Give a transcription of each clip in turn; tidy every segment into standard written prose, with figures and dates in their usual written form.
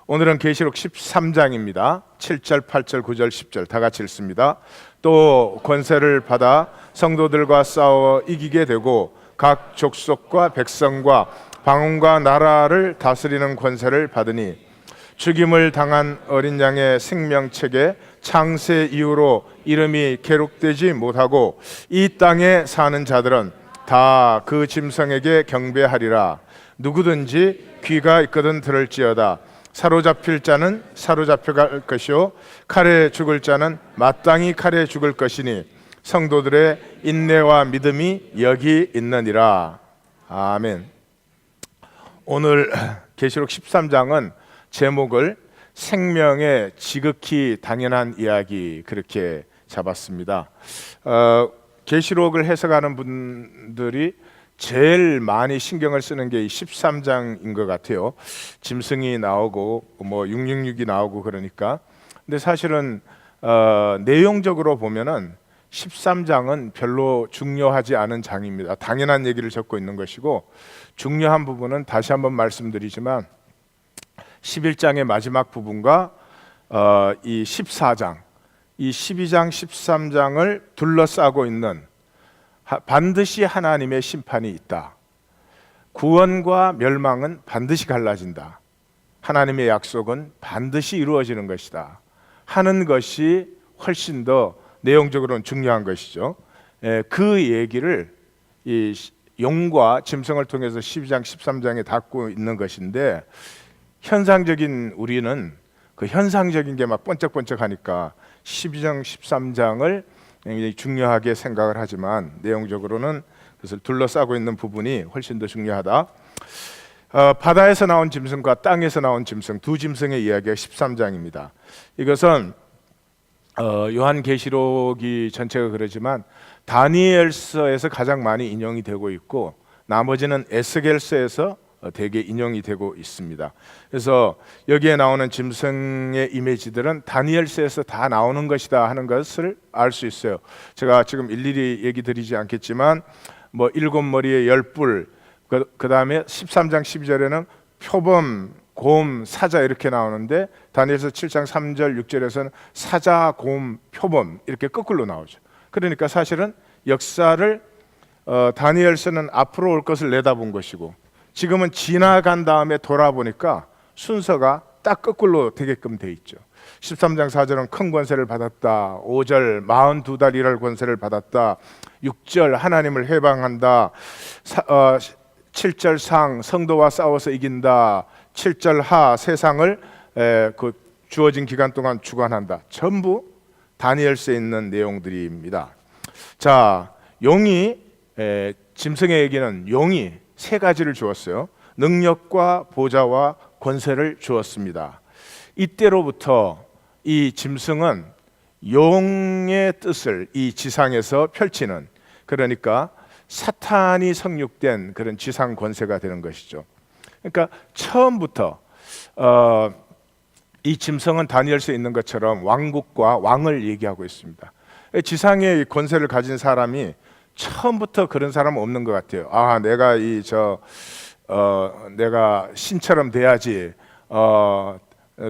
오늘은 계시록 13장입니다. 7절, 8절, 9절, 10절 다 같이 읽습니다. 또 권세를 받아 성도들과 싸워 이기게 되고 각 족속과 백성과 방언과 나라를 다스리는 권세를 받으니 죽임을 당한 어린 양의 생명책에 창세 이후로 이름이 기록되지 못하고 이 땅에 사는 자들은 다 그 짐승에게 경배하리라. 누구든지 귀가 있거든 들을지어다. 사로잡힐 자는 사로잡혀갈 것이요 칼에 죽을 자는 마땅히 칼에 죽을 것이니 성도들의 인내와 믿음이 여기 있느니라. 아멘. 오늘 계시록 13장은 제목을 생명의 지극히 당연한 이야기 그렇게 잡았습니다. 계시록을 해석하는 분들이 제일 많이 신경을 쓰는 게 이 13장인 것 같아요. 짐승이 나오고 뭐 666이 나오고 그러니까. 근데 사실은 내용적으로 보면은 13장은 별로 중요하지 않은 장입니다. 당연한 얘기를 적고 있는 것이고, 중요한 부분은 다시 한번 말씀드리지만 11장의 마지막 부분과 이 14장, 이 12장, 13장을 둘러싸고 있는 반드시 하나님의 심판이 있다. 구원과 멸망은 반드시 갈라진다. 하나님의 약속은 반드시 이루어지는 것이다 하는 것이 훨씬 더 내용적으로는 중요한 것이죠. 그 얘기를 이 용과 짐승을 통해서 12장, 13장에 담고 있는 것인데, 현상적인 우리는 그 현상적인 게 막 번쩍번쩍하니까 12장, 13장을 굉장히 중요하게 생각을 하지만 내용적으로는 그것을 둘러싸고 있는 부분이 훨씬 더 중요하다. 바다에서 나온 짐승과 땅에서 나온 짐승, 두 짐승의 이야기가 13장입니다. 이것은 요한계시록이 전체가 그러지만 다니엘서에서 가장 많이 인용이 되고 있고, 나머지는 에스겔서에서 대개 인용이 되고 있습니다. 그래서 여기에 나오는 짐승의 이미지들은 다니엘서에서 다 나오는 것이다 하는 것을 알 수 있어요. 제가 지금 일일이 얘기 드리지 않겠지만 뭐 7머리의 10뿔, 그 다음에 13장 12절에는 표범, 곰, 사자 이렇게 나오는데, 다니엘서 7장 3절 6절에서는 사자, 곰, 표범 이렇게 거꾸로 나오죠. 그러니까 사실은 역사를 다니엘서는 앞으로 올 것을 내다본 것이고, 지금은 지나간 다음에 돌아보니까 순서가 딱 거꾸로 되게끔 돼 있죠. 13장 4절은 큰 권세를 받았다. 5절 42달 일할 권세를 받았다. 6절 하나님을 해방한다. 7절 상 성도와 싸워서 이긴다. 7절 하 세상을 그 주어진 기간 동안 주관한다. 전부 다니엘서에 있는 내용들입니다. 자, 용이 짐승에게는 용이 세 가지를 주었어요. 능력과 보좌와 권세를 주었습니다. 이때로부터 이 짐승은 용의 뜻을 이 지상에서 펼치는, 그러니까 사탄이 성육된 그런 지상 권세가 되는 것이죠. 그러니까 처음부터 이 짐승은 다니엘서에 있는 것처럼 왕국과 왕을 얘기하고 있습니다. 지상의 권세를 가진 사람이 처음부터 그런 사람은 없는 것 같아요. 아, 내가 내가 신처럼 돼야지.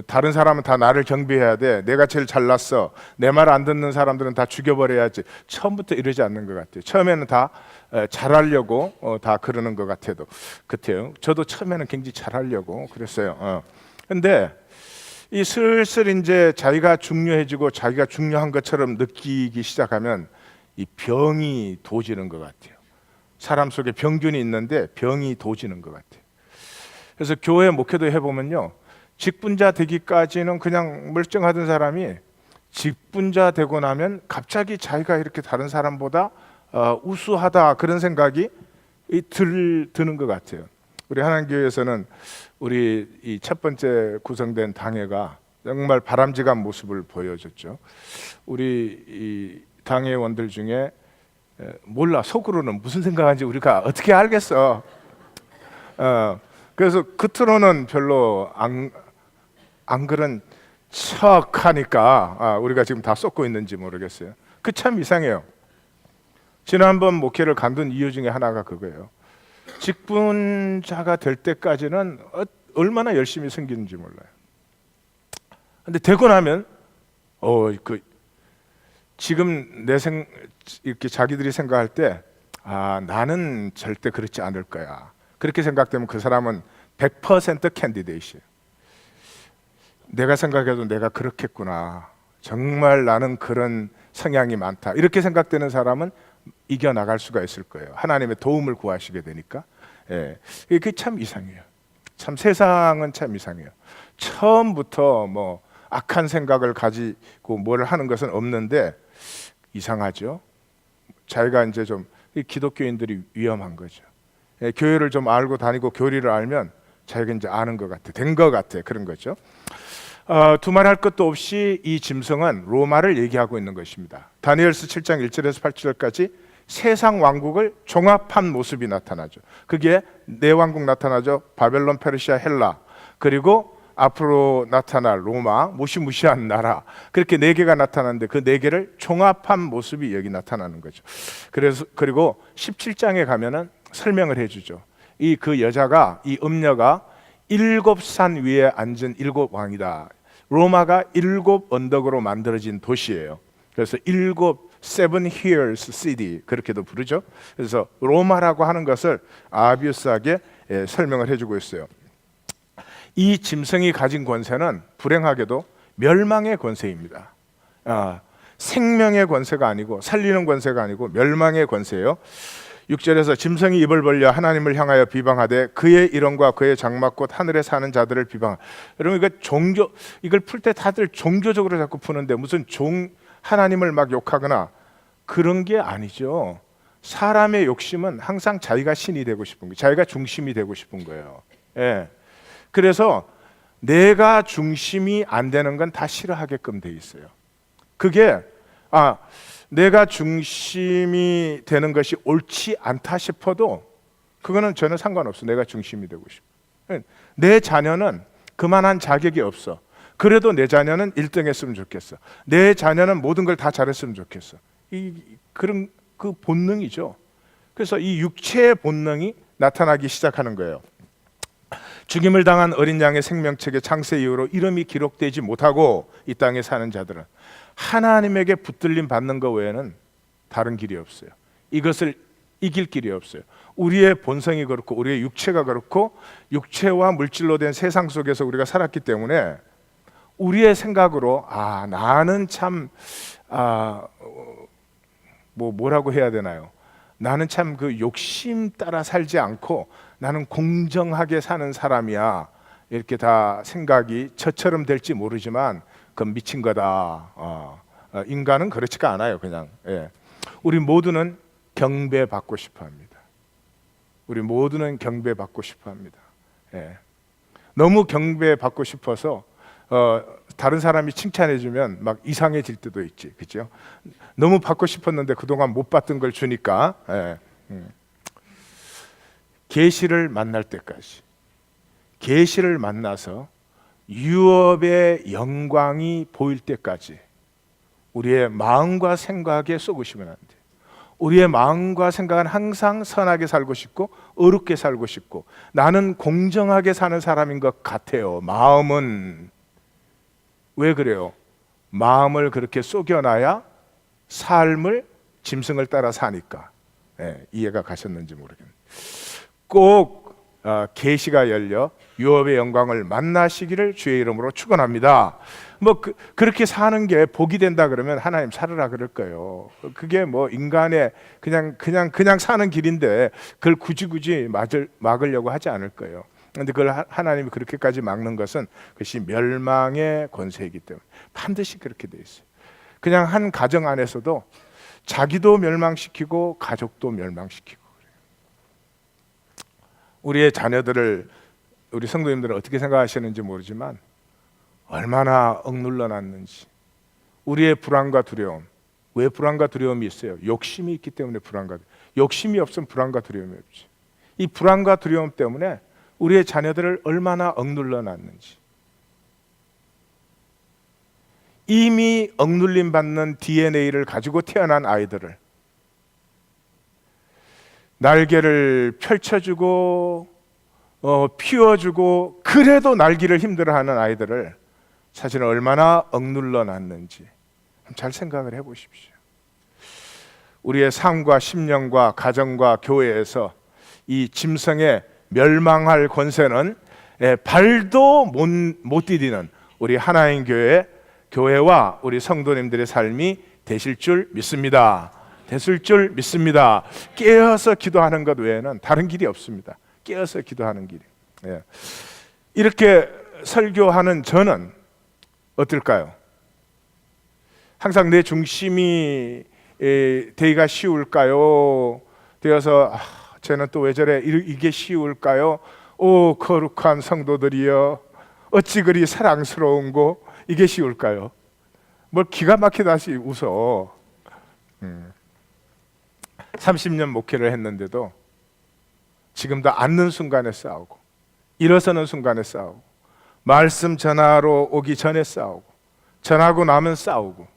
다른 사람은 다 나를 경배해야 돼. 내가 제일 잘났어. 내 말 안 듣는 사람들은 다 죽여버려야지. 처음부터 이러지 않는 것 같아요. 처음에는 다 잘하려고 다 그러는 것 같아요. 저도 처음에는 굉장히 잘하려고 그랬어요. 근데 이 슬슬 이제 자기가 중요해지고 자기가 중요한 것처럼 느끼기 시작하면 이 병이 도지는 것 같아요. 사람 속에 병균이 있는데 병이 도지는 것 같아요. 그래서 교회 목회도 해보면요, 직분자 되기까지는 그냥 멀쩡하던 사람이 직분자 되고 나면 갑자기 자기가 이렇게 다른 사람보다 우수하다 그런 생각이 드는 것 같아요. 우리 하나님교회에서는 우리 이 첫 번째 구성된 당회가 정말 바람직한 모습을 보여줬죠. 우리 이 당회원들 중에 몰라, 속으로는 무슨 생각하는지 우리가 어떻게 알겠어. 그래서 겉으로는 별로 안 그런 척하니까 우리가 지금 다 쏟고 있는지 모르겠어요. 그 참 이상해요. 지난번 목회를 간둔 이유 중에 하나가 그거예요. 직분자가 될 때까지는 얼마나 열심히 섬기는지 몰라요. 근데 되고 나면 그 지금 이렇게 자기들이 생각할 때 나는 절대 그렇지 않을 거야. 그렇게 생각되면 그 사람은 100% 캔디데이트예요. 내가 생각해도 내가 그렇겠구나. 정말 나는 그런 성향이 많다. 이렇게 생각되는 사람은 이겨나갈 수가 있을 거예요. 하나님의 도움을 구하시게 되니까. 예. 그게 참 이상해요. 참 세상은 참 이상해요. 처음부터 뭐 악한 생각을 가지고 뭘 하는 것은 없는데 이상하죠. 자기가 이제 좀 기독교인들이 위험한 거죠. 예, 교회를 좀 알고 다니고 교리를 알면 자기가 이제 아는 것 같아, 된 것 같아, 그런 거죠. 두말할 것도 없이 이 짐승은 로마를 얘기하고 있는 것입니다. 다니엘서 7장 1절에서 8절까지 세상 왕국을 종합한 모습이 나타나죠. 그게 네 왕국 나타나죠. 바벨론, 페르시아, 헬라, 그리고 앞으로 나타날 로마, 무시무시한 나라, 그렇게 네 개가 나타나는데 그 네 개를 종합한 모습이 여기 나타나는 거죠. 그리고 17장에 가면은 설명을 해주죠. 그 여자가, 이 음녀가 7산 위에 앉은 7왕이다. 로마가 7 언덕으로 만들어진 도시예요. 그래서 7 hills city 그렇게도 부르죠. 그래서 로마라고 하는 것을 아비우스하게 설명을 해주고 있어요. 이 짐승이 가진 권세는 불행하게도 멸망의 권세입니다. 생명의 권세가 아니고 살리는 권세가 아니고 멸망의 권세예요. 6절에서 짐승이 입을 벌려 하나님을 향하여 비방하되 그의 일원과 그의 장막곧 하늘에 사는 자들을 비방하. 여러분 이걸 풀 때 다들 종교적으로 자꾸 푸는데 무슨 하나님을 막 욕하거나 그런 게 아니죠. 사람의 욕심은 항상 자기가 신이 되고 싶은 거예요. 자기가 중심이 되고 싶은 거예요. 예. 그래서 내가 중심이 안 되는 건 다 싫어하게끔 돼 있어요. 그게 내가 중심이 되는 것이 옳지 않다 싶어도 그거는 전혀 상관없어. 내가 중심이 되고 싶어. 내 자녀는 그만한 자격이 없어. 그래도 내 자녀는 1등 했으면 좋겠어. 내 자녀는 모든 걸 다 잘했으면 좋겠어. 그런 그 본능이죠. 그래서 이 육체의 본능이 나타나기 시작하는 거예요. 죽임을 당한 어린 양의 생명책의 창세 이후로 이름이 기록되지 못하고 이 땅에 사는 자들은 하나님에게 붙들림 받는 것 외에는 다른 길이 없어요. 이것을 이길 길이 없어요. 우리의 본성이 그렇고 우리의 육체가 그렇고 육체와 물질로 된 세상 속에서 우리가 살았기 때문에 우리의 생각으로 나는 참 뭐라고 해야 되나요? 나는 참 그 욕심 따라 살지 않고 나는 공정하게 사는 사람이야. 이렇게 다 생각이 저처럼 될지 모르지만 그건 미친 거다. 인간은 그렇지가 않아요. 그냥 우리 모두는 경배받고 싶어합니다. 우리 모두는 경배받고 싶어합니다. 너무 경배받고 싶어서 다른 사람이 칭찬해주면 막 이상해질 때도 있지, 그렇죠? 너무 받고 싶었는데 그동안 못 받던 걸 주니까. 계시를 만날 때까지, 계시를 만나서 유업의 영광이 보일 때까지 우리의 마음과 생각에 쏘구시면 안 돼요. 우리의 마음과 생각은 항상 선하게 살고 싶고 의롭게 살고 싶고 나는 공정하게 사는 사람인 것 같아요. 마음은. 왜 그래요? 마음을 그렇게 쏘겨놔야 삶을 짐승을 따라 사니까. 이해가 가셨는지 모르겠네요. 꼭 계시가 열려 유업의 영광을 만나시기를 주의 이름으로 축원합니다. 그렇게 사는 게 복이 된다 그러면 하나님 살으라 그럴 거예요. 그게 뭐 인간의 그냥 사는 길인데 그걸 굳이 막으려고 하지 않을 거예요. 그런데 그걸 하나님이 그렇게까지 막는 것은 그것이 멸망의 권세이기 때문에 반드시 그렇게 돼 있어요. 그냥 한 가정 안에서도 자기도 멸망시키고 가족도 멸망시키고 그래요. 우리의 자녀들을 우리 성도님들은 어떻게 생각하시는지 모르지만 얼마나 억눌러 놨는지. 우리의 불안과 두려움. 왜 불안과 두려움이 있어요? 욕심이 있기 때문에 욕심이 없으면 불안과 두려움이 없지. 이 불안과 두려움 때문에 우리의 자녀들을 얼마나 억눌러 놨는지. 이미 억눌림 받는 DNA를 가지고 태어난 아이들을 날개를 펼쳐주고 피워주고 그래도 날기를 힘들어하는 아이들을 사실은 얼마나 억눌러 놨는지 잘 생각을 해보십시오. 우리의 삶과 심령과 가정과 교회에서 이 짐승의 멸망할 권세는 발도 못 디디는 우리 하나님 교회와 우리 성도님들의 삶이 되실 줄 믿습니다. 되실 줄 믿습니다. 깨어서 기도하는 것 외에는 다른 길이 없습니다. 깨어서 기도하는 길이. 이렇게 설교하는 저는 어떨까요? 항상 내 중심이 되기가 쉬울까요? 되어서 쟤는 또 왜 저래? 이게 쉬울까요? 오 거룩한 성도들이여, 어찌 그리 사랑스러운고 이게 쉬울까요? 뭘 기가 막히다시 웃어. 30년 목회를 했는데도 지금도 앉는 순간에 싸우고, 일어서는 순간에 싸우고, 말씀 전하러 오기 전에 싸우고, 전하고 나면 싸우고.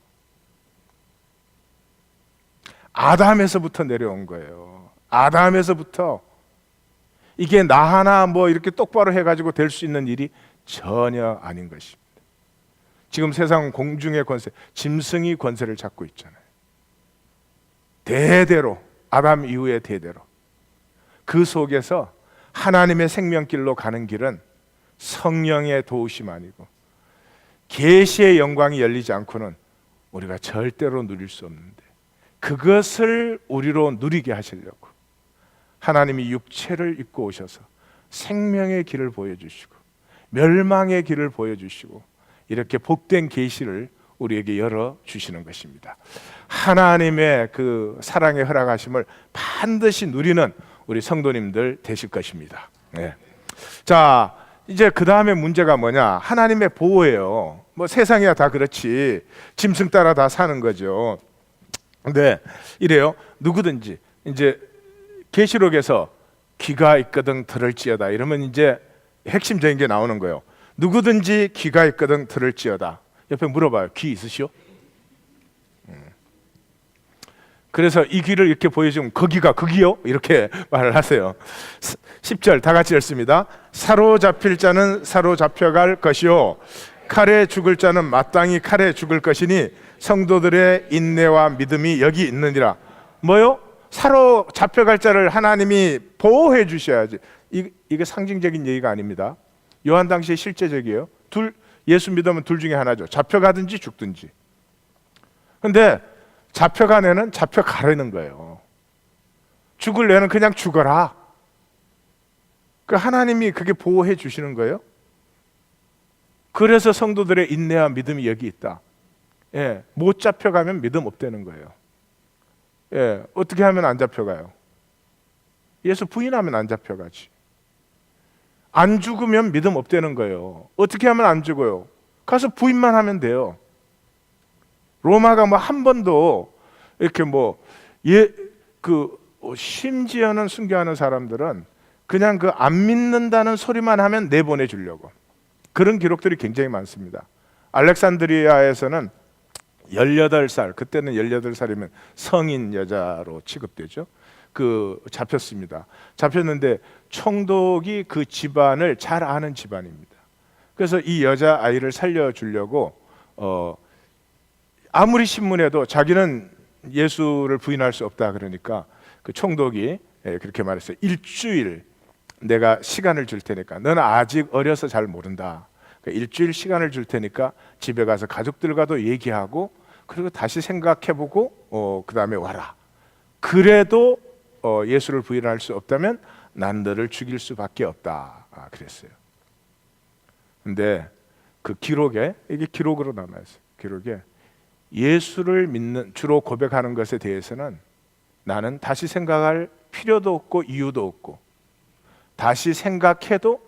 아담에서부터 내려온 거예요. 아담에서부터. 이게 나 하나 뭐 이렇게 똑바로 해가지고 될 수 있는 일이 전혀 아닌 것입니다. 지금 세상 공중의 권세, 짐승이 권세를 잡고 있잖아요. 대대로, 아담 이후의 대대로. 그 속에서 하나님의 생명길로 가는 길은 성령의 도우심 아니고 계시의 영광이 열리지 않고는 우리가 절대로 누릴 수 없는데, 그것을 우리로 누리게 하시려고 하나님이 육체를 입고 오셔서 생명의 길을 보여주시고 멸망의 길을 보여주시고 이렇게 복된 계시를 우리에게 열어주시는 것입니다. 하나님의 그 사랑의 허락하심을 반드시 누리는 우리 성도님들 되실 것입니다. 자, 이제 그 다음에 문제가 뭐냐? 하나님의 보호예요. 뭐 세상이야 다 그렇지, 짐승 따라 다 사는 거죠. 근데 이래요. 누구든지 이제 계시록에서 귀가 있거든 들을지어다 이러면 이제 핵심적인 게 나오는 거예요. 누구든지 귀가 있거든 들을지어다. 옆에 물어봐요. 귀 있으시오? 그래서 이 귀를 이렇게 보여주면 거기요? 이렇게 말을 하세요. 10절 다 같이 읽습니다. 사로잡힐 자는 사로잡혀갈 것이요, 칼에 죽을 자는 마땅히 칼에 죽을 것이니 성도들의 인내와 믿음이 여기 있느니라. 뭐요? 사로잡혀갈 자를 하나님이 보호해 주셔야지. 이게 상징적인 얘기가 아닙니다. 요한 당시에 실제적이에요. 예수 믿으면 둘 중에 하나죠. 잡혀가든지 죽든지. 근데 잡혀간 애는 잡혀가라는 거예요. 죽을 애는 그냥 죽어라. 그 하나님이 그게 보호해 주시는 거예요. 그래서 성도들의 인내와 믿음이 여기 있다. 못 잡혀가면 믿음 없다는 거예요. 어떻게 하면 안 잡혀가요? 예수 부인하면 안 잡혀가지. 안 죽으면 믿음 없다는 거예요. 어떻게 하면 안 죽어요? 가서 부인만 하면 돼요. 로마가 뭐 한 번도 이렇게 심지어는 순교하는 사람들은 그냥 그 안 믿는다는 소리만 하면 내보내 주려고. 그런 기록들이 굉장히 많습니다. 알렉산드리아에서는 18살, 그때는 18살이면 성인 여자로 취급되죠. 잡혔습니다. 잡혔는데 총독이 그 집안을 잘 아는 집안입니다. 그래서 이 여자 아이를 살려주려고 아무리 신문해도 자기는 예수를 부인할 수 없다 그러니까 그 총독이 그렇게 말했어요. 일주일 내가 시간을 줄 테니까, 너는 아직 어려서 잘 모른다. 그러니까 일주일 시간을 줄 테니까 집에 가서 가족들과도 얘기하고 그리고 다시 생각해보고 그 다음에 와라. 그래도 예수를 부인할 수 없다면 난 너를 죽일 수밖에 없다. 그랬어요. 근데 그 기록에, 이게 기록으로 남아있어요. 기록에 예수를 믿는, 주로 고백하는 것에 대해서는 나는 다시 생각할 필요도 없고 이유도 없고, 다시 생각해도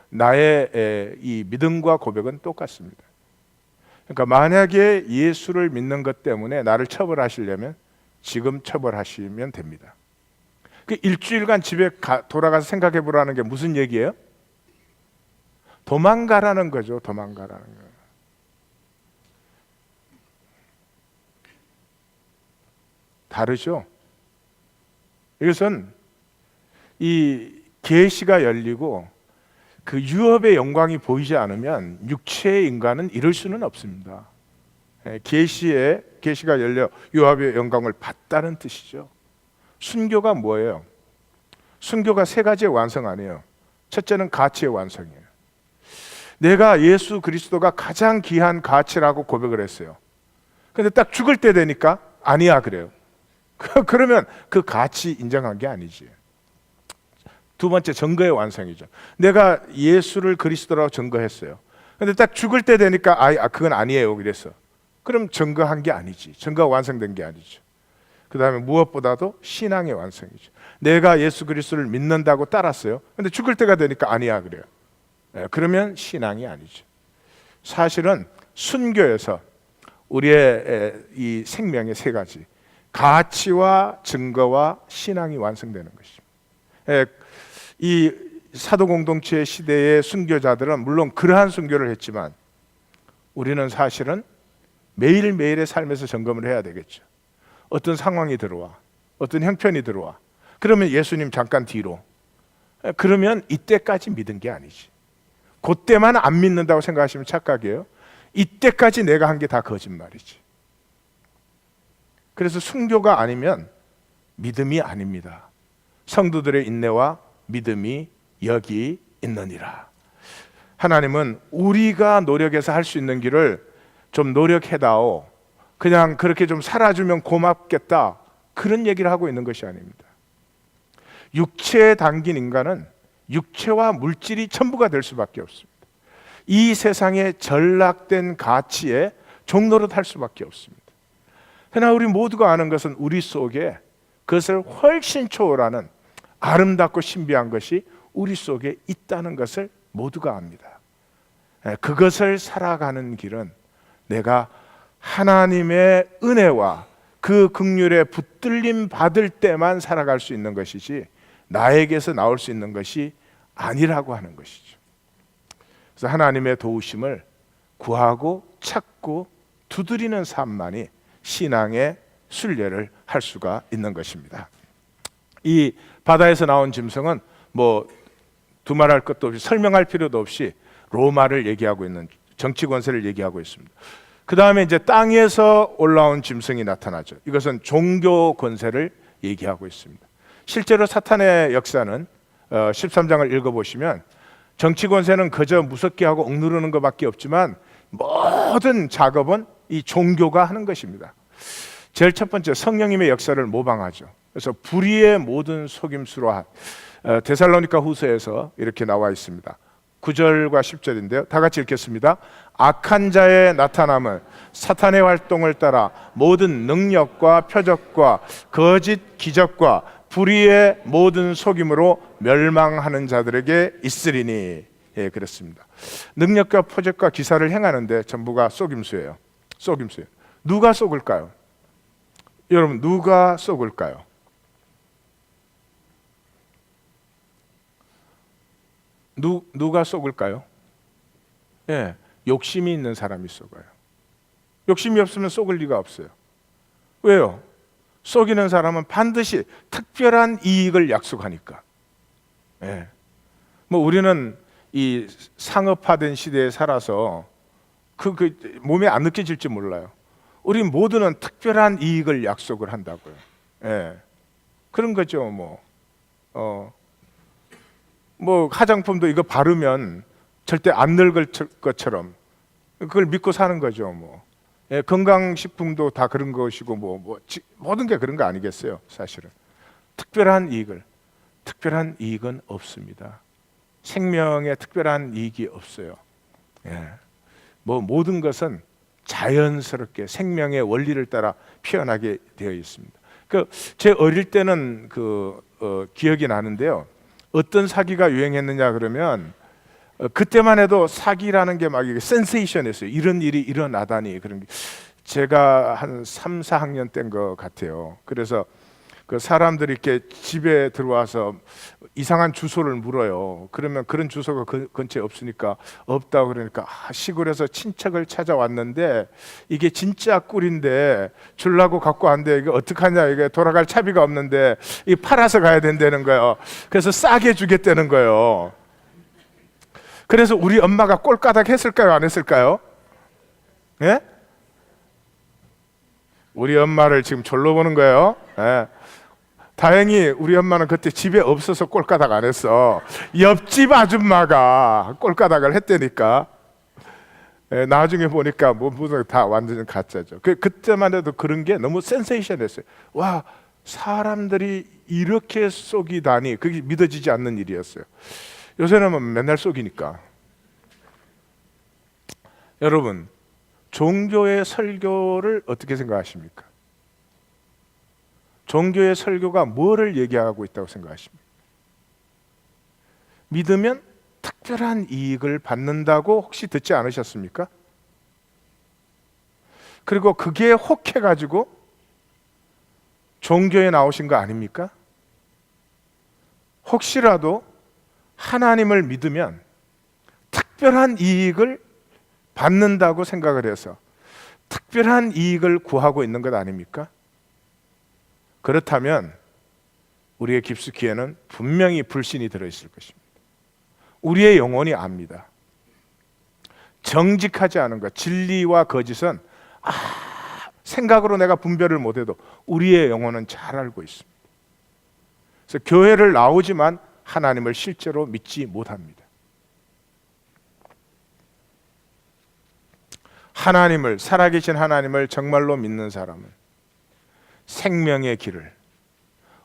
나의 이 믿음과 고백은 똑같습니다. 그러니까 만약에 예수를 믿는 것 때문에 나를 처벌하시려면 지금 처벌하시면 됩니다. 그 일주일간 집에 돌아가서 생각해 보라는 게 무슨 얘기예요? 도망가라는 거죠. 도망가라는 거예요. 다르죠. 이것은 이 계시가 열리고 그 유업의 영광이 보이지 않으면 육체의 인간은 이룰 수는 없습니다. 계시가 열려 유업의 영광을 봤다는 뜻이죠. 순교가 뭐예요? 순교가 세 가지의 완성 아니에요. 첫째는 가치의 완성이에요. 내가 예수 그리스도가 가장 귀한 가치라고 고백을 했어요. 근데 딱 죽을 때 되니까 아니야 그래요. 그러면 그 가치 인정한 게 아니지. 두 번째, 증거의 완성이죠. 내가 예수를 그리스도라고 증거했어요. 근데 딱 죽을 때 되니까 그건 아니에요 그랬어. 그럼 증거한 게 아니지. 증거가 완성된 게 아니죠. 그 다음에 무엇보다도 신앙의 완성이죠. 내가 예수 그리스도를 믿는다고 따랐어요. 근데 죽을 때가 되니까 아니야 그래요. 그러면 신앙이 아니죠. 사실은 순교에서 우리의 이 생명의 세 가지, 가치와 증거와 신앙이 완성되는 것입니다. 이 사도 공동체 시대의 순교자들은 물론 그러한 순교를 했지만 우리는 사실은 매일매일의 삶에서 점검을 해야 되겠죠. 어떤 상황이 들어와, 어떤 형편이 들어와, 그러면 예수님 잠깐 뒤로, 그러면 이때까지 믿은 게 아니지. 그때만 안 믿는다고 생각하시면 착각이에요. 이때까지 내가 한 게 다 거짓말이지. 그래서 순교가 아니면 믿음이 아닙니다. 성도들의 인내와 믿음이 여기 있느니라. 하나님은 우리가 노력해서 할 수 있는 길을 좀 노력해다오, 그냥 그렇게 좀 살아주면 고맙겠다, 그런 얘기를 하고 있는 것이 아닙니다. 육체에 담긴 인간은 육체와 물질이 전부가 될 수밖에 없습니다. 이 세상의 전락된 가치에 종노릇할 수밖에 없습니다. 그러나 우리 모두가 아는 것은 우리 속에 그것을 훨씬 초월하는 아름답고 신비한 것이 우리 속에 있다는 것을 모두가 압니다. 그것을 살아가는 길은 내가 하나님의 은혜와 그 긍휼에 붙들림 받을 때만 살아갈 수 있는 것이지 나에게서 나올 수 있는 것이 아니라고 하는 것이죠. 그래서 하나님의 도우심을 구하고 찾고 두드리는 삶만이 신앙의 순례를 할 수가 있는 것입니다. 이 바다에서 나온 짐승은 뭐 두말할 것도 없이, 설명할 필요도 없이 로마를 얘기하고 있는, 정치 권세를 얘기하고 있습니다. 그 다음에 이제 땅에서 올라온 짐승이 나타나죠. 이것은 종교 권세를 얘기하고 있습니다. 실제로 사탄의 역사는 13장을 읽어보시면 정치 권세는 그저 무섭게 하고 억누르는 것밖에 없지만 모든 작업은 이 종교가 하는 것입니다. 제일 첫 번째, 성령님의 역사를 모방하죠. 그래서 불의의 모든 속임수로 데살로니가 후서에서 이렇게 나와 있습니다. 9절과 10절인데요. 다 같이 읽겠습니다. 악한 자의 나타남은 사탄의 활동을 따라 모든 능력과 표적과 거짓 기적과 불의의 모든 속임으로 멸망하는 자들에게 있으리니. 예, 그렇습니다. 능력과 표적과 기사를 행하는데 전부가 속임수예요. 속임수예요. 누가 속을까요? 여러분, 누가 속을까요? 누가 속을까요? 예, 욕심이 있는 사람이 속아요. 욕심이 없으면 속을 리가 없어요. 왜요? 속이는 사람은 반드시 특별한 이익을 약속하니까. 예. 뭐 우리는 이 상업화된 시대에 살아서 그 몸에 안 느껴질지 몰라요. 우리 모두는 특별한 이익을 약속을 한다고요. 예. 그런 거죠. 뭐 화장품도 이거 바르면 절대 안 늙을 것처럼 그걸 믿고 사는 거죠. 예, 건강식품도 다 그런 것이고 모든 게 그런 거 아니겠어요? 사실은 특별한 이익은 없습니다. 생명에 특별한 이익이 없어요. 예. 모든 것은 자연스럽게 생명의 원리를 따라 피어나게 되어 있습니다. 제 어릴 때는 기억이 나는데요. 어떤 사기가 유행했느냐 그러면 그때만 해도 사기라는 게 막 센세이션했어요. 이런 일이 일어나다니. 그런 게 제가 한 3, 4학년 때인 것 같아요. 그래서 그 사람들이 이렇게 집에 들어와서 이상한 주소를 물어요. 그러면 그런 주소가 근처에 없으니까 없다고 그러니까 시골에서 친척을 찾아왔는데 이게 진짜 꿀인데 주려고 갖고 왔는데 이게 어떡하냐, 이게 돌아갈 차비가 없는데 이 팔아서 가야 된다는 거예요. 그래서 싸게 주겠다는 거예요. 그래서 우리 엄마가 꼴까닥 했을까요? 안 했을까요? 예? 우리 엄마를 지금 졸로 보는 거예요. 예. 다행히 우리 엄마는 그때 집에 없어서 꼴까닥 안 했어. 옆집 아줌마가 꼴까닥을 했다니까. 예, 나중에 보니까 모든 다 완전 가짜죠. 그때만 해도 그런 게 너무 센세이션했어요. 와, 사람들이 이렇게 속이다니, 그게 믿어지지 않는 일이었어요. 요새는 맨날 속이니까. 여러분, 종교의 설교를 어떻게 생각하십니까? 종교의 설교가 뭐를 얘기하고 있다고 생각하십니까? 믿으면 특별한 이익을 받는다고 혹시 듣지 않으셨습니까? 그리고 그게 혹해가지고 종교에 나오신 거 아닙니까? 혹시라도 하나님을 믿으면 특별한 이익을 받는다고 생각을 해서 특별한 이익을 구하고 있는 것 아닙니까? 그렇다면 우리의 깊숙이에는 분명히 불신이 들어있을 것입니다. 우리의 영혼이 압니다. 정직하지 않은 것, 진리와 거짓은 생각으로 내가 분별을 못해도 우리의 영혼은 잘 알고 있습니다. 그래서 교회를 나오지만 하나님을 실제로 믿지 못합니다. 하나님을, 살아계신 하나님을 정말로 믿는 사람은 생명의 길을,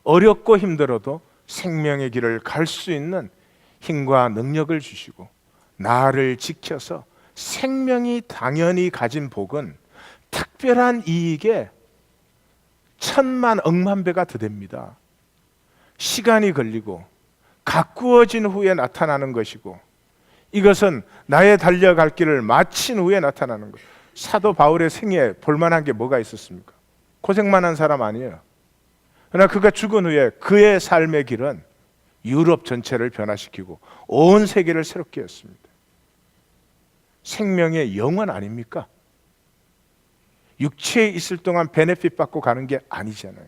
어렵고 힘들어도 생명의 길을 갈 수 있는 힘과 능력을 주시고 나를 지켜서 생명이 당연히 가진 복은 특별한 이익에 천만 억만 배가 더 됩니다. 시간이 걸리고 가꾸어진 후에 나타나는 것이고, 이것은 나의 달려갈 길을 마친 후에 나타나는 것. 사도 바울의 생애에 볼만한 게 뭐가 있었습니까? 고생만 한 사람 아니에요. 그러나 그가 죽은 후에 그의 삶의 길은 유럽 전체를 변화시키고 온 세계를 새롭게 했습니다. 생명의 영원 아닙니까? 육체에 있을 동안 베네핏 받고 가는 게 아니잖아요.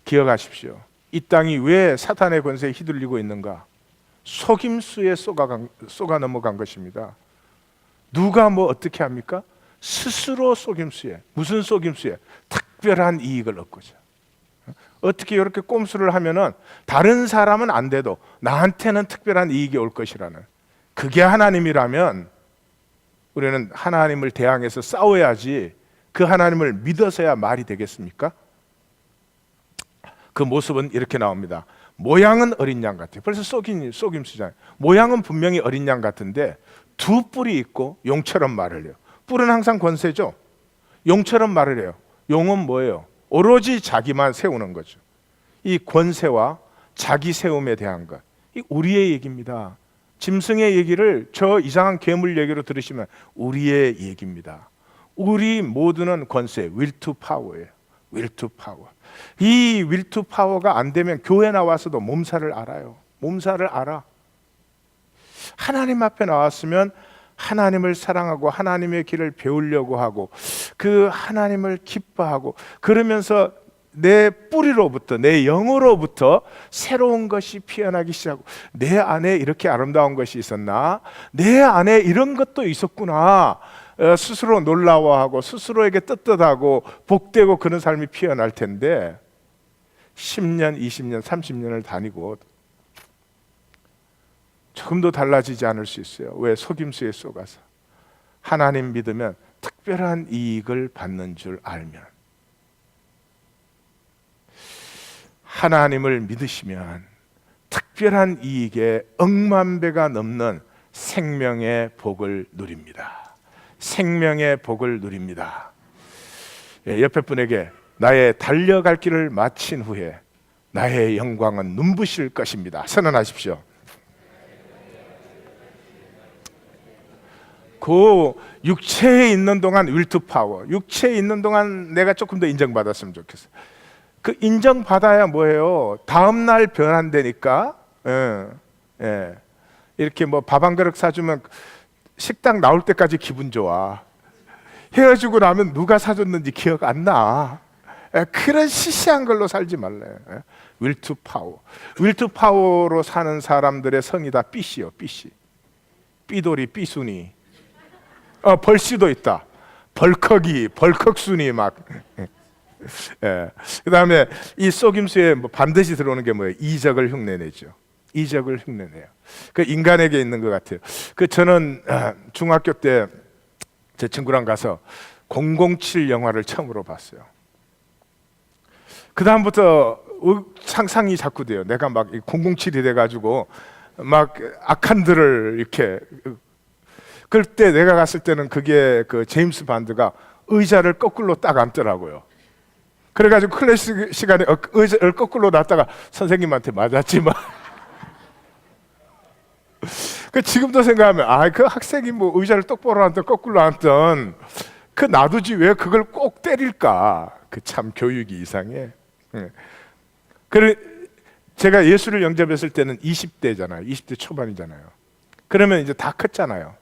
기억하십시오. 이 땅이 왜 사탄의 권세에 휘둘리고 있는가? 속임수에 쏘가 넘어간 것입니다. 누가 뭐 어떻게 합니까? 스스로 속임수에, 무슨 속임수에? 특별한 이익을 얻고자. 어떻게 이렇게 꼼수를 하면은 다른 사람은 안 돼도 나한테는 특별한 이익이 올 것이라는, 그게 하나님이라면 우리는 하나님을 대항해서 싸워야지 그 하나님을 믿어서야 말이 되겠습니까? 그 모습은 이렇게 나옵니다. 모양은 어린 양 같아요. 벌써 속임수잖아요. 모양은 분명히 어린 양 같은데 두 뿔이 있고 용처럼 말을 해요. 뿔은 항상 권세죠. 용처럼 말을 해요. 용은 뭐예요? 오로지 자기만 세우는 거죠. 이 권세와 자기 세움에 대한 것, 이 우리의 얘기입니다. 짐승의 얘기를 저 이상한 괴물 얘기로 들으시면 우리의 얘기입니다. 우리 모두는 권세, will to power예요. will to power. 이 will to power가 안 되면 교회 나와서도 몸살을 알아요. 몸살을 알아. 하나님 앞에 나왔으면 하나님을 사랑하고 하나님의 길을 배우려고 하고 그 하나님을 기뻐하고, 그러면서 내 뿌리로부터, 내 영으로부터 새로운 것이 피어나기 시작하고, 내 안에 이렇게 아름다운 것이 있었나? 내 안에 이런 것도 있었구나. 스스로 놀라워하고 스스로에게 떳떳하고 복되고 그런 삶이 피어날 텐데 10년, 20년, 30년을 다니고 조금도 달라지지 않을 수 있어요. 왜? 속임수에 속아서. 하나님 믿으면 특별한 이익을 받는 줄 알면, 하나님을 믿으시면 특별한 이익에 억만 배가 넘는 생명의 복을 누립니다. 생명의 복을 누립니다. 옆에 분에게 나의 달려갈 길을 마친 후에 나의 영광은 눈부실 것입니다. 선언하십시오. 그 육체에 있는 동안 will to power, 육체에 있는 동안 내가 조금 더 인정받았으면 좋겠어. 그 인정받아야 뭐예요? 다음 날 변한다니까. 이렇게 뭐 밥 한 그릇 사주면 식당 나올 때까지 기분 좋아. 헤어지고 나면 누가 사줬는지 기억 안 나. 그런 시시한 걸로 살지 말래. will to power. will to power로 사는 사람들의 성이 다 삐씨요, 삐씨. 삐돌이, 삐순이. 벌씨도 있다. 벌컥이, 벌컥순이 막. 예. 그다음에 이 속임수에 뭐 반드시 들어오는 게 뭐예요? 이적을 흉내내죠. 이적을 흉내내요. 그 인간에게 있는 것 같아요. 그 저는 중학교 때 제 친구랑 가서 007 영화를 처음으로 봤어요. 그 다음부터 상상이 자꾸 돼요. 내가 막 007이 돼가지고 막 악한들을 이렇게. 그때 내가 갔을 때는 그게 그 제임스 반드가 의자를 거꾸로 딱 앉더라고요. 그래가지고 클래식 시간에 의자를 거꾸로 놨다가 선생님한테 맞았지만. 그 지금도 생각하면 그 학생이 뭐 의자를 똑바로 앉든 거꾸로 앉든 그 놔두지 왜 그걸 꼭 때릴까? 그 참 교육이 이상해. 그래 제가 예수를 영접했을 때는 20대잖아요. 20대 초반이잖아요. 그러면 이제 다 컸잖아요.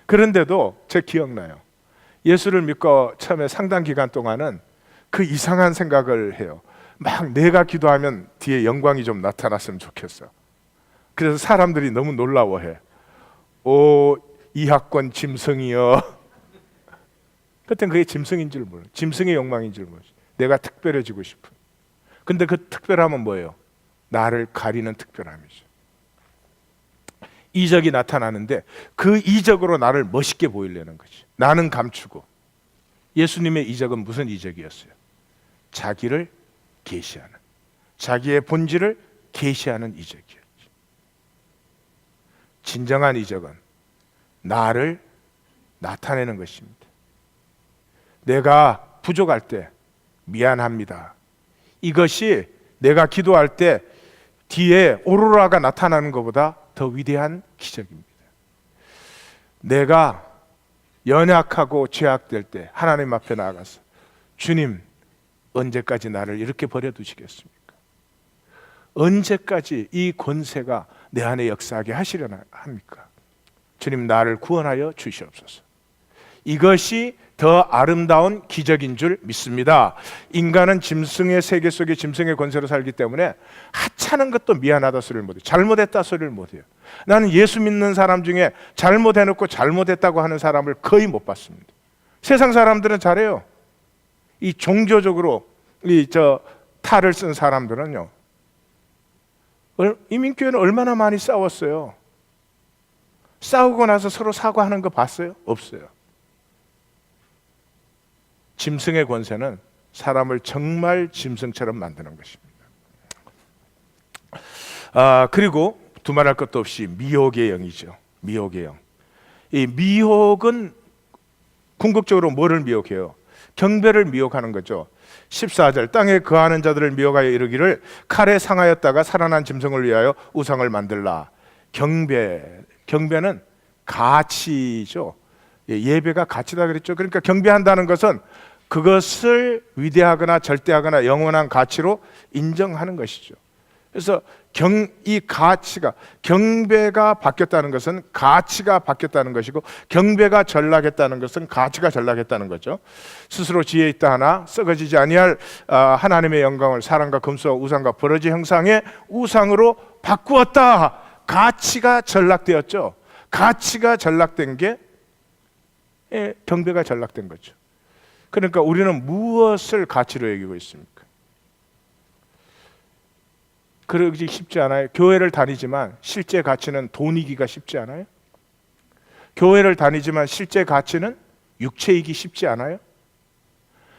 그런데도 제 기억나요. 예수를 믿고 처음에 상당 기간 동안은 그 이상한 생각을 해요. 막 내가 기도하면 뒤에 영광이 좀 나타났으면 좋겠어. 그래서 사람들이 너무 놀라워해. 오, 이학권 짐승이여. 그땐 그게 짐승인 줄 몰라. 짐승의 욕망인 줄 몰라. 내가 특별해지고 싶은. 근데 그 특별함은 뭐예요? 나를 가리는 특별함이죠. 이적이 나타나는데 그 이적으로 나를 멋있게 보이려는 거지. 나는 감추고. 예수님의 이적은 무슨 이적이었어요? 자기를 계시하는, 자기의 본질을 계시하는 이적이었죠. 진정한 이적은 나를 나타내는 것입니다. 내가 부족할 때 미안합니다. 이것이 내가 기도할 때 뒤에 오로라가 나타나는 것보다 더 위대한 기적입니다. 내가 연약하고 죄악될 때 하나님 앞에 나아가서 주님, 언제까지 나를 이렇게 버려두시겠습니까? 언제까지 이 권세가 내 안에 역사하게 하시려나 합니까? 주님, 나를 구원하여 주시옵소서. 이것이 더 아름다운 기적인 줄 믿습니다. 인간은 짐승의 세계 속에 짐승의 권세로 살기 때문에 하찮은 것도 미안하다 소리를 못해요. 잘못했다 소리를 못해요. 나는 예수 믿는 사람 중에 잘못해놓고 잘못했다고 하는 사람을 거의 못 봤습니다. 세상 사람들은 잘해요. 이 종교적으로 탈을 쓴 사람들은요, 이민교회는 얼마나 많이 싸웠어요. 싸우고 나서 서로 사과하는 거 봤어요? 없어요. 짐승의 권세는 사람을 정말 짐승처럼 만드는 것입니다. 그리고 두말할 것도 없이 미혹의 영이죠. 미혹의 영. 이 미혹은 궁극적으로 뭐를 미혹해요? 경배를 미혹하는 거죠. 14절, 땅에 거하는 자들을 미혹하여 이르기를 칼에 상하였다가 살아난 짐승을 위하여 우상을 만들라. 경배는 가치죠. 예배가 가치다 그랬죠. 그러니까 경배한다는 것은 그것을 위대하거나 절대하거나 영원한 가치로 인정하는 것이죠. 그래서 이 가치가, 경배가 바뀌었다는 것은 가치가 바뀌었다는 것이고, 경배가 전락했다는 것은 가치가 전락했다는 거죠. 스스로 지혜 있다 하나 썩어지지 아니할 하나님의 영광을 사람과 금수와 우상과 버러지 형상의 우상으로 바꾸었다. 가치가 전락되었죠. 가치가 전락된 게 경배가 전락된 거죠. 그러니까 우리는 무엇을 가치로 여기고 있습니까? 그러기 쉽지 않아요. 교회를 다니지만 실제 가치는 돈이기가 쉽지 않아요. 교회를 다니지만 실제 가치는 육체이기 쉽지 않아요.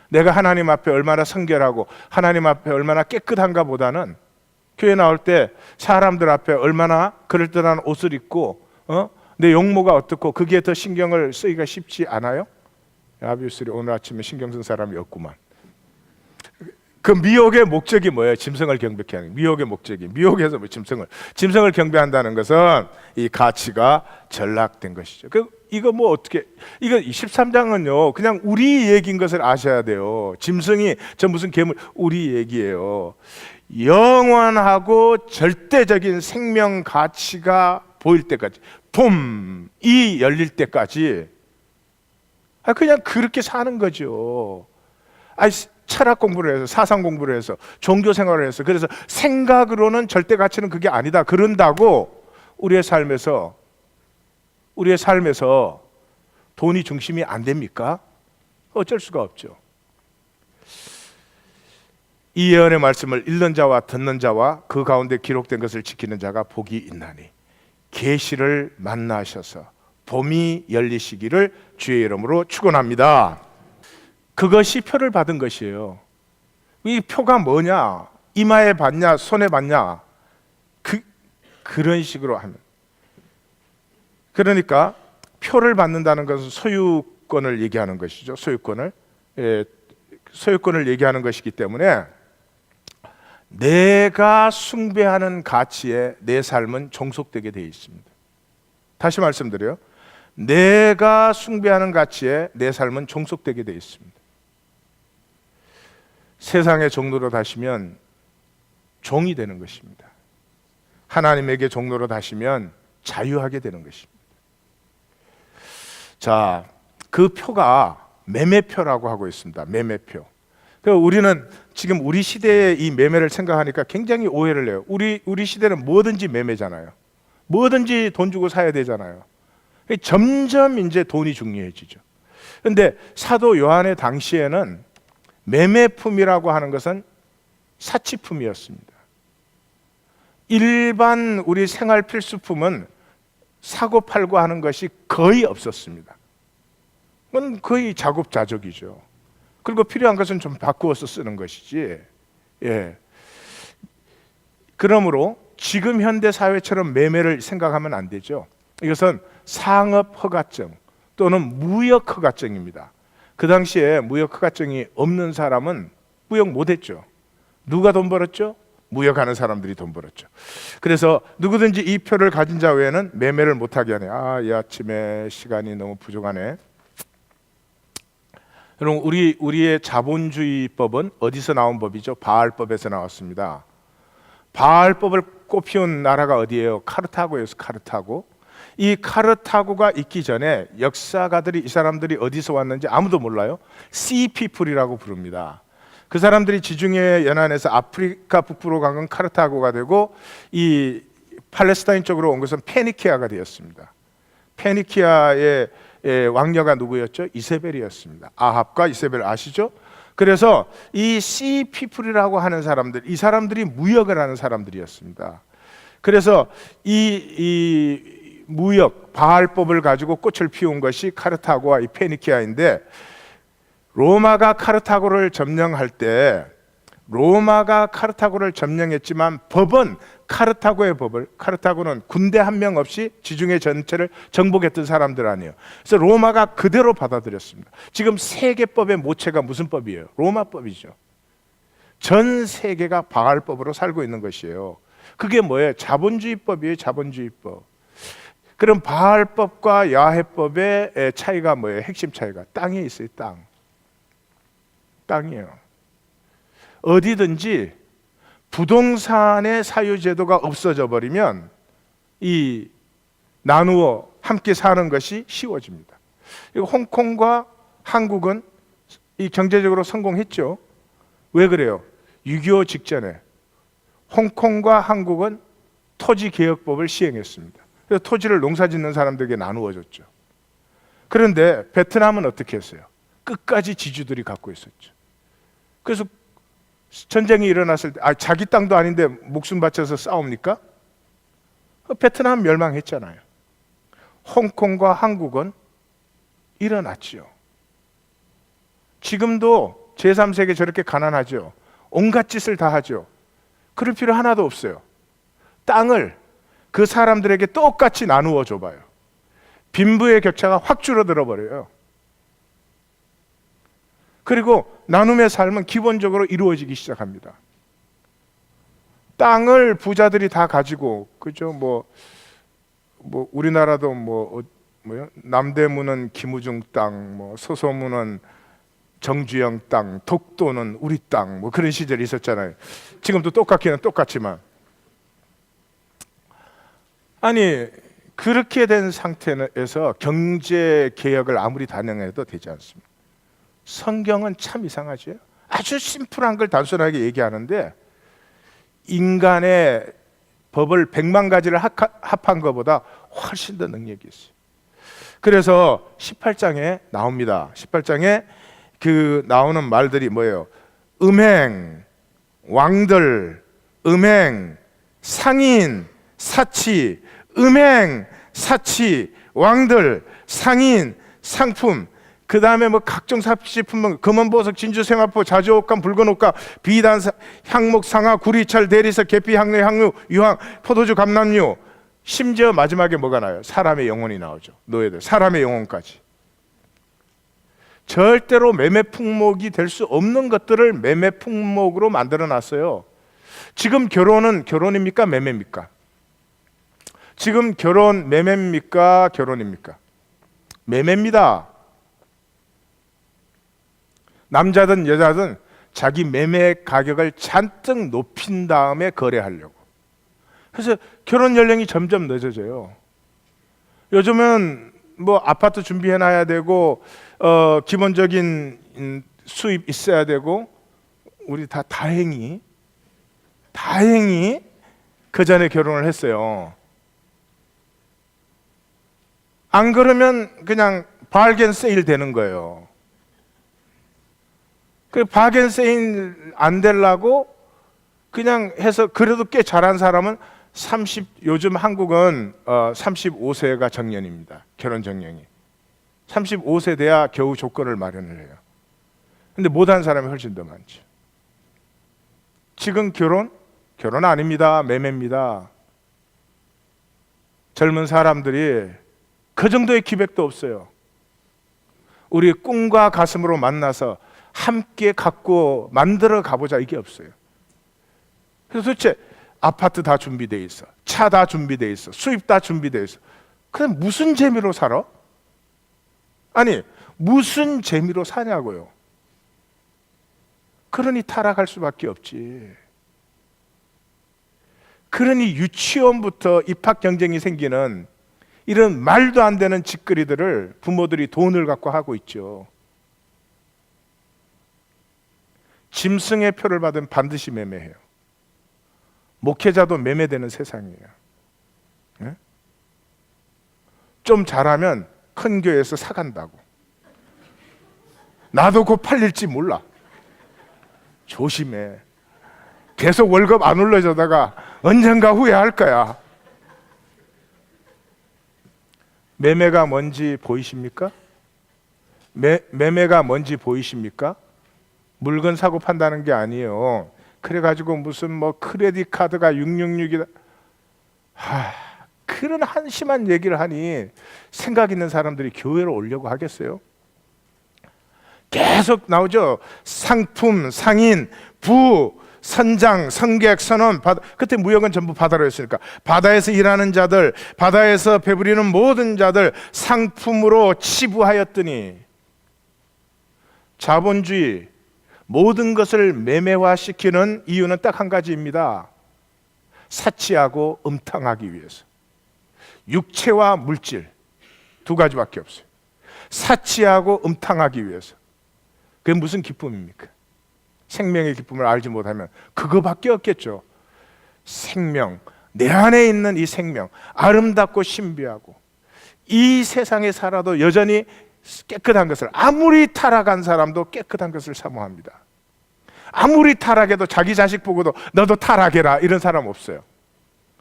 내가 하나님 앞에 얼마나 성결하고 하나님 앞에 얼마나 깨끗한가 보다는 교회 나올 때 사람들 앞에 얼마나 그럴듯한 옷을 입고 내 용모가 어떻고 그게 더 신경을 쓰기가 쉽지 않아요? 아비우스리 오늘 아침에 신경 쓴 사람이 없구만. 그 미혹의 목적이 뭐예요? 짐승을 경배케 하는 미혹의 목적이. 미혹에서 뭐 짐승을 경배한다는 것은 이 가치가 전락된 것이죠. 이거 뭐 어떻게, 이거 13장은요 그냥 우리 얘기인 것을 아셔야 돼요. 짐승이 저 무슨 괴물, 우리 얘기예요. 영원하고 절대적인 생명 가치가 보일 때까지, 봄이 열릴 때까지 그냥 그렇게 사는 거죠. 철학 공부를 해서 사상 공부를 해서 종교 생활을 해서 그래서 생각으로는 절대 가치는 그게 아니다 그런다고 우리의 삶에서 돈이 중심이 안 됩니까? 어쩔 수가 없죠. 이 예언의 말씀을 읽는 자와 듣는 자와 그 가운데 기록된 것을 지키는 자가 복이 있나니 계시를 만나셔서 봄이 열리시기를 주의 이름으로 축원합니다. 그것이 표를 받은 것이에요. 이 표가 뭐냐? 이마에 받냐? 손에 받냐? 그런 식으로 하면, 그러니까 표를 받는다는 것은 소유권을 얘기하는 것이죠. 소유권을 얘기하는 것이기 때문에 내가 숭배하는 가치에 내 삶은 종속되게 되어 있습니다. 다시 말씀드려요. 내가 숭배하는 가치에 내 삶은 종속되게 되어 있습니다. 세상의 종로로 다시면 종이 되는 것입니다. 하나님에게 종로로 다시면 자유하게 되는 것입니다. 자, 그 표가 매매표라고 하고 있습니다. 매매표. 우리는 지금 우리 시대의 이 매매를 생각하니까 굉장히 오해를 해요. 우리 시대는 뭐든지 매매잖아요. 뭐든지 돈 주고 사야 되잖아요. 점점 이제 돈이 중요해지죠. 그런데 사도 요한의 당시에는 매매품이라고 하는 것은 사치품이었습니다. 일반 우리 생활 필수품은 사고 팔고 하는 것이 거의 없었습니다. 그건 거의 자급자족이죠. 그리고 필요한 것은 좀 바꾸어서 쓰는 것이지. 그러므로 지금 현대 사회처럼 매매를 생각하면 안 되죠. 이것은 상업 허가증 또는 무역 허가증입니다. 그 당시에 무역 허가증이 없는 사람은 무역 못했죠. 누가 돈 벌었죠? 무역하는 사람들이 돈 벌었죠. 그래서 누구든지 이 표를 가진 자 외에는 매매를 못하게 하네. 이 아침에 시간이 너무 부족하네. 여러분, 우리의 자본주의법은 어디서 나온 법이죠? 바알법에서 나왔습니다. 바알법을 꽃피운 나라가 어디예요? 카르타고였어요. 카르타고. 이 카르타고가 있기 전에 역사가들이 이 사람들이 어디서 왔는지 아무도 몰라요. 씨피플이라고 부릅니다. 그 사람들이 지중해 연안에서 아프리카 북부로 간 건 카르타고가 되고 이 팔레스타인 쪽으로 온 것은 페니키아가 되었습니다. 페니키아의 왕녀가 누구였죠? 이세벨이었습니다. 아합과 이세벨 아시죠? 그래서 이 씨피플이라고 하는 사람들, 이 사람들이 무역을 하는 사람들이었습니다. 그래서 이 무역 바알법을 가지고 꽃을 피운 것이 카르타고와 이 페니키아인데, 로마가 카르타고를 점령할 때 로마가 카르타고를 점령했지만 법은 카르타고의 법을, 카르타고는 군대 한 명 없이 지중해 전체를 정복했던 사람들 아니에요. 그래서 로마가 그대로 받아들였습니다. 지금 세계법의 모체가 무슨 법이에요? 로마법이죠. 전 세계가 바알법으로 살고 있는 것이에요. 그게 뭐예요? 자본주의법이에요. 자본주의법. 그럼 바알법과 야해법의 차이가 뭐예요? 핵심 차이가 땅에 있어요. 땅이에요. 어디든지 부동산의 사유제도가 없어져 버리면 이 나누어 함께 사는 것이 쉬워집니다. 홍콩과 한국은 이 경제적으로 성공했죠. 왜 그래요? 6.25 직전에 홍콩과 한국은 토지개혁법을 시행했습니다. 그래서 토지를 농사짓는 사람들에게 나누어 줬죠. 그런데 베트남은 어떻게 했어요? 끝까지 지주들이 갖고 있었죠. 그래서 전쟁이 일어났을 때 자기 땅도 아닌데 목숨 바쳐서 싸웁니까? 베트남 멸망했잖아요. 홍콩과 한국은 일어났지요. 지금도 제3세계 저렇게 가난하죠. 온갖 짓을 다 하죠. 그럴 필요 하나도 없어요. 땅을 그 사람들에게 똑같이 나누어 줘봐요. 빈부의 격차가 확 줄어들어 버려요. 그리고 나눔의 삶은 기본적으로 이루어지기 시작합니다. 땅을 부자들이 다 가지고, 그죠? 뭐 우리나라도 남대문은 김우중 땅, 서소문은 정주영 땅, 독도는 우리 땅, 그런 시절이 있었잖아요. 지금도 똑같기는 똑같지만, 아니 그렇게 된 상태에서 경제 개혁을 아무리 단행해도 되지 않습니다. 성경은 참 이상하죠. 아주 심플한 걸 단순하게 얘기하는데 인간의 법을 100만 가지를 합한 것보다 훨씬 더 능력이 있어요. 그래서 18장에 나옵니다. 18장에 그 나오는 말들이 뭐예요? 음행, 왕들, 음행, 상인, 사치, 음행, 사치, 왕들, 상인, 상품, 그 다음에 뭐 각종 삽시품, 금은보석, 진주, 생화포, 자주옷감, 붉은옷감, 비단, 향목, 상아, 구리철, 대리석, 계피, 향료, 향유, 유황, 포도주, 감람류, 심지어 마지막에 뭐가 나요? 사람의 영혼이 나오죠. 노예들, 사람의 영혼까지. 절대로 매매 품목이 될 수 없는 것들을 매매 품목으로 만들어 놨어요. 지금 결혼은 결혼입니까? 매매입니까? 지금 결혼 매매입니까? 결혼입니까? 매매입니다. 남자든 여자든 자기 매매 가격을 잔뜩 높인 다음에 거래하려고. 그래서 결혼 연령이 점점 늦어져요. 요즘은 뭐 아파트 준비해놔야 되고 기본적인 수입 있어야 되고, 우리 다 다행히 그 전에 결혼을 했어요. 안 그러면 그냥 바겐 세일 되는 거예요. 그 바겐 세일 안 되려고 그냥 해서, 그래도 꽤 잘한 사람은 요즘 한국은 35세가 정년입니다. 결혼 정년이 35세 돼야 겨우 조건을 마련을 해요. 근데 못한 사람이 훨씬 더 많죠. 지금 결혼 아닙니다. 매매입니다. 젊은 사람들이 그 정도의 기백도 없어요. 우리 꿈과 가슴으로 만나서 함께 갖고 만들어 가보자, 이게 없어요. 그래서 도대체 아파트 다 준비되어 있어, 차 다 준비되어 있어, 수입 다 준비되어 있어. 그럼 무슨 재미로 살아? 아니, 무슨 재미로 사냐고요. 그러니 타락할 수밖에 없지. 그러니 유치원부터 입학 경쟁이 생기는 이런 말도 안 되는 짓거리들을 부모들이 돈을 갖고 하고 있죠. 짐승의 표를 받으면 반드시 매매해요. 목회자도 매매되는 세상이에요. 네? 좀 잘하면 큰 교회에서 사간다고. 나도 곧 팔릴지 몰라. 조심해. 계속 월급 안 올려주다가 언젠가 후회할 거야. 매매가 뭔지 보이십니까? 매매가 뭔지 보이십니까? 물건 사고 판다는 게 아니에요. 그래가지고 무슨 뭐 크레딧 카드가 666이다. 그런 한심한 얘기를 하니 생각 있는 사람들이 교회로 오려고 하겠어요? 계속 나오죠. 상품, 상인, 부, 선장, 선객, 선원. 그때 무역은 전부 바다로 했으니까 바다에서 일하는 자들, 바다에서 배부리는 모든 자들 상품으로 치부하였더니, 자본주의, 모든 것을 매매화시키는 이유는 딱 한 가지입니다. 사치하고 음탕하기 위해서. 육체와 물질 두 가지밖에 없어요. 사치하고 음탕하기 위해서. 그게 무슨 기쁨입니까? 생명의 기쁨을 알지 못하면 그거밖에 없겠죠. 생명, 내 안에 있는 이 생명, 아름답고 신비하고 이 세상에 살아도 여전히 깨끗한 것을, 아무리 타락한 사람도 깨끗한 것을 사모합니다. 아무리 타락해도 자기 자식 보고도 너도 타락해라 이런 사람 없어요.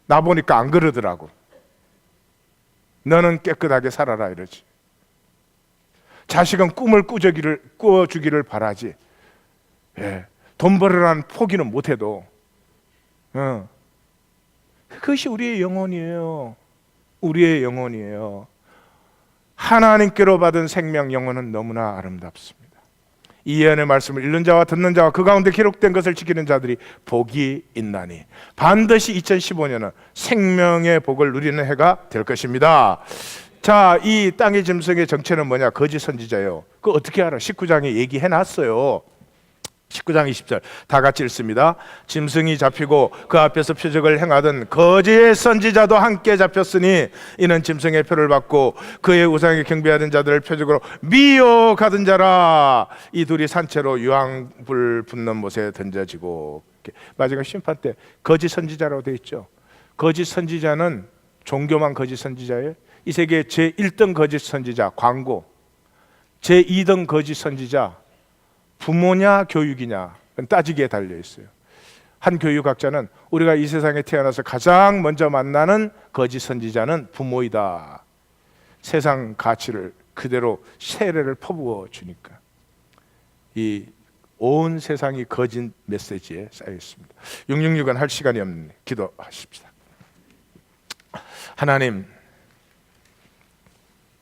나 보니까 안 그러더라고. 너는 깨끗하게 살아라 이러지. 자식은 꿈을 꾸어주기를 바라지. 예, 돈 벌으라는 포기는 못해도 그것이 우리의 영혼이에요. 우리의 영혼이에요. 하나님께로 받은 생명, 영혼은 너무나 아름답습니다. 이 예언의 말씀을 읽는 자와 듣는 자와 그 가운데 기록된 것을 지키는 자들이 복이 있나니 반드시 2015년은 생명의 복을 누리는 해가 될 것입니다. 자, 이 땅의 짐승의 정체는 뭐냐? 거짓 선지자예요. 그거 어떻게 알아? 19장에 얘기해놨어요. 19장 20절 다 같이 읽습니다. 짐승이 잡히고 그 앞에서 표적을 행하던 거짓 선지자도 함께 잡혔으니 이는 짐승의 표를 받고 그의 우상에 경배하던 자들을 표적으로 미혹하던 자라. 이 둘이 산채로 유황불 붙는 못에 던져지고. 마지막 심판 때 거짓 선지자라고 되어 있죠. 거짓 선지자는 종교만 거짓 선지자예요. 이 세계 제1등 거짓 선지자 광고, 제2등 거짓 선지자 부모냐 교육이냐 따지기에 달려 있어요. 한 교육학자는 우리가 이 세상에 태어나서 가장 먼저 만나는 거짓 선지자는 부모이다. 세상 가치를 그대로 세례를 퍼부어 주니까 이 온 세상이 거짓 메시지에 쌓여 있습니다. 666은 할 시간이 없는 기도하십시다. 하나님,